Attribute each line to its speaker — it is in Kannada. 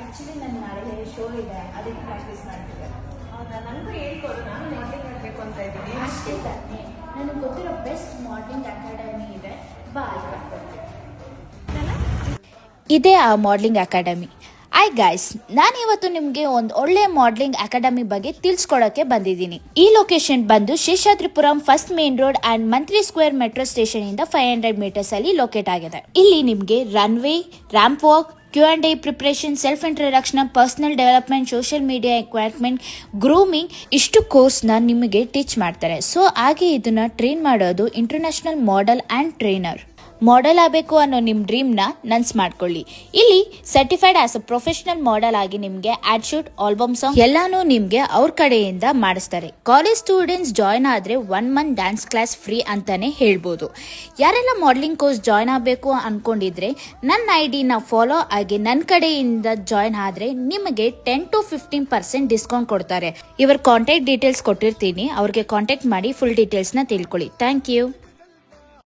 Speaker 1: ಆಕ್ಚುಲಿ ನನ್ನ ನಾಳೆ ಶೋ ಇದೆ, ಅದಕ್ಕೆ ಪ್ರಾಕ್ಟೀಸ್ ಮಾಡ್ತಿದ್ದೆ.
Speaker 2: ಹೌದಾ? ನನಗೂ ಹೇಳ್ಕೊಡು, ನಾನು ಮಾಡೆಲಿಂಗ್ ಮಾಡಬೇಕು ಅಂತ ಇದ್ದೀನಿ.
Speaker 1: ಅಷ್ಟೇ ತಾನೇ, ನನಗೆ ಗೊತ್ತಿರೋ ಬೆಸ್ಟ್ ಮಾಡೆಲಿಂಗ್ ಅಕಾಡೆಮಿ ಇದೆ, ಬಾ ಅಲ್ಲಿ ಕರ್ಕೊಡ್ತೀನಿ.
Speaker 3: ಇದೇ ಆ ಮಾಡಲಿಂಗ್ ಅಕಾಡೆಮಿ. ಗೈಸ್, ನಾನು ಇವತ್ತು ನಿಮಗೆ ಒಂದು ಒಳ್ಳೆ ಮಾಡಲಿಂಗ್ ಅಕಾಡೆಮಿ ಬಗ್ಗೆ ತಿಳಿಸ್ಕೊಡಕ್ಕೆ ಬಂದಿದ್ದೀನಿ. ಈ ಲೊಕೇಶನ್ ಬಂದು Seshadripuram first main road and Mantri square metro station ಇಂದ 500 ಮೀಟರ್ಸ್ ಅಲ್ಲಿ ಲೊಕೇಟ್ ಆಗಿದೆ. ಇಲ್ಲಿ ನಿಮಗೆ runway, ramp walk, Q&A preparation, self introduction, personal development, social media equipment, grooming ಇಷ್ಟು ಕೋರ್ಸ್ನ ನಿಮಗೆ ಟೀಚ್ ಮಾಡ್ತಾರೆ. ಸೊ ಹಾಗೆ ಇದನ್ನ ಟ್ರೈನ್ ಮಾಡೋದು international model and trainer. Model ಆಗಬೇಕು ಅನ್ನೋ ನಿಮ್ಮ ಡ್ರೀಮ್ನ ನನ್ಸ್ ಮಾಡ್ಕೊಳ್ಳಿ. ಇಲ್ಲಿ certified as a professional model ಆಗಿ ನಿಮಗೆ ಆಡ್ ಶೂಟ್, ಆಲ್ಬಮ್ ಸಾಂಗ್ ಎಲ್ಲಾನು ನಿಮಗೆ ಅವ್ರ ಕಡೆಯಿಂದ ಮಾಡಿಸ್ತಾರೆ. ಕಾಲೇಜ್ ಸ್ಟೂಡೆಂಟ್ಸ್ ಜಾಯ್ನ್ ಆದರೆ 1 ಮಂತ್ ಡ್ಯಾನ್ಸ್ ಕ್ಲಾಸ್ ಫ್ರೀ ಅಂತಾನೆ ಹೇಳ್ಬೋದು. ಯಾರೆಲ್ಲ ಮಾಡಲಿಂಗ್ ಕೋರ್ಸ್ ಜಾಯ್ನ್ ಆಗಬೇಕು ಅನ್ಕೊಂಡಿದ್ರೆ ನನ್ನ ಐಡಿನ ಫಾಲೋ ಆಗಿ ನನ್ನ ಕಡೆಯಿಂದ ಜಾಯ್ನ್ ಆದರೆ ನಿಮಗೆ 10 to 15% ಡಿಸ್ಕೌಂಟ್ ಕೊಡ್ತಾರೆ. ಇವರ ಕಾಂಟ್ಯಾಕ್ಟ್ ಡೀಟೇಲ್ಸ್ ಕೊಟ್ಟಿರ್ತೀನಿ, ಅವ್ರಿಗೆ ಕಾಂಟ್ಯಾಕ್ಟ್ ಮಾಡಿ ಫುಲ್ ಡೀಟೇಲ್ಸ್ನ ತಿಳ್ಕೊಳ್ಳಿ. Thank you.